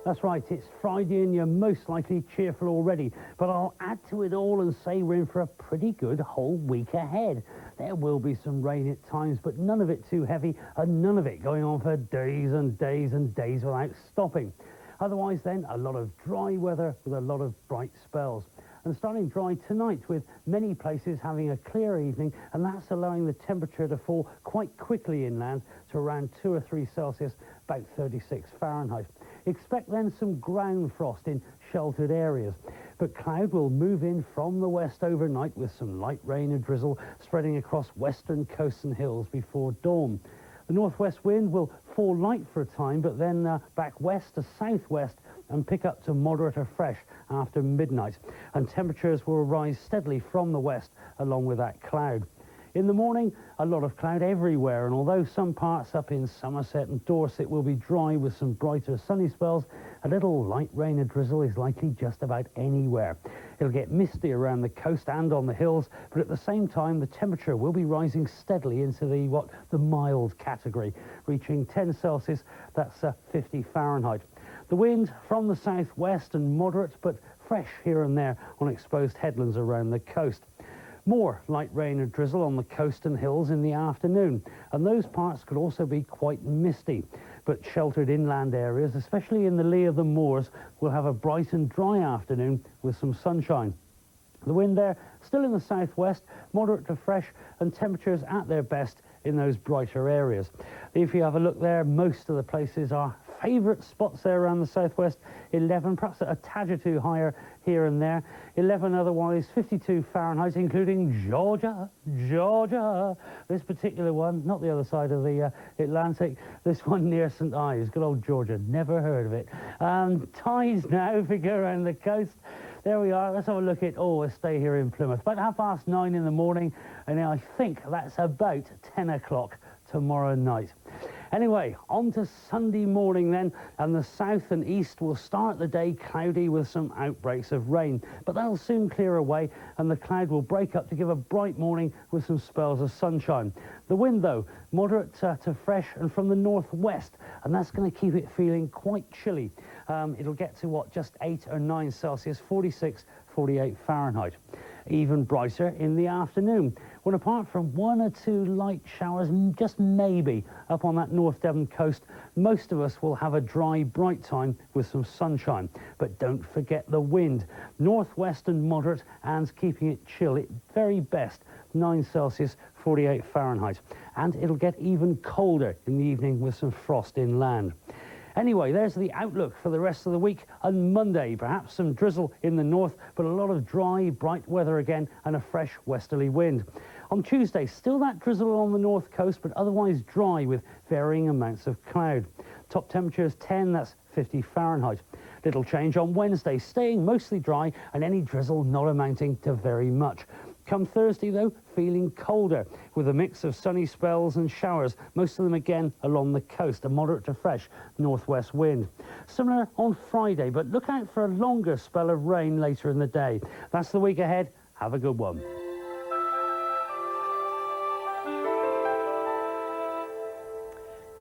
That's right, it's Friday and you're most likely cheerful already, but I'll add to it all and say we're in for a pretty good whole week ahead. There will be some rain at times, but none of it too heavy and none of it going on for days and days and days without stopping. Otherwise then, a lot of dry weather with a lot of bright spells. And starting dry tonight with many places having a clear evening, and that's allowing the temperature to fall quite quickly inland to around 2 or 3 Celsius, about 36 Fahrenheit. Expect then some ground frost in sheltered areas, but cloud will move in from the west overnight with some light rain and drizzle spreading across western coasts and hills before dawn. The northwest wind will fall light for a time, but then back west to southwest and pick up to moderate or fresh after midnight, and temperatures will rise steadily from the west along with that cloud. In the morning, a lot of cloud everywhere, and although some parts up in Somerset and Dorset will be dry with some brighter sunny spells, a little light rain and drizzle is likely just about anywhere. It'll get misty around the coast and on the hills, but at the same time the temperature will be rising steadily into the mild category, reaching 10 Celsius, that's 50 Fahrenheit. The wind from the southwest and moderate but fresh here and there on exposed headlands around the coast. More light rain and drizzle on the coast and hills in the afternoon, and those parts could also be quite misty. But sheltered inland areas, especially in the lee of the moors, will have a bright and dry afternoon with some sunshine. The wind there still in the southwest, moderate to fresh, and temperatures at their best in those brighter areas. If you have a look there, most of the places are favourite spots there around the southwest. 11, perhaps a tad or two higher here and there. 11 otherwise, 52 Fahrenheit, including Georgia. This particular one, not the other side of the Atlantic, this one near St Ives, good old Georgia, never heard of it. Tides now, if we go around the coast. There we are, let's have a look at, let's stay here in Plymouth. About 9:30 in the morning, and I think that's about 10 o'clock tomorrow night. Anyway, on to Sunday morning then, and the south and east will start the day cloudy with some outbreaks of rain, but they'll soon clear away and the cloud will break up to give a bright morning with some spells of sunshine. The wind, though, moderate to fresh and from the northwest, and that's going to keep it feeling quite chilly. It'll get to, just 8 or 9 Celsius, 46, 48 Fahrenheit. Even brighter in the afternoon, when apart from 1 or 2 light showers, just maybe, up on that North Devon coast, most of us will have a dry, bright time with some sunshine. But don't forget the wind. Northwest and moderate, and keeping it chill at very best, 9 Celsius, 48 Fahrenheit. And it'll get even colder in the evening with some frost inland. Anyway, there's the outlook for the rest of the week. On Monday, perhaps some drizzle in the north, but a lot of dry, bright weather again and a fresh westerly wind. On Tuesday, still that drizzle along the north coast, but otherwise dry with varying amounts of cloud. Top temperature is 10, that's 50 Fahrenheit. Little change on Wednesday, staying mostly dry and any drizzle not amounting to very much. Come Thursday, though, feeling colder, with a mix of sunny spells and showers, most of them again along the coast, a moderate to fresh northwest wind. Similar on Friday, but look out for a longer spell of rain later in the day. That's the week ahead. Have a good one.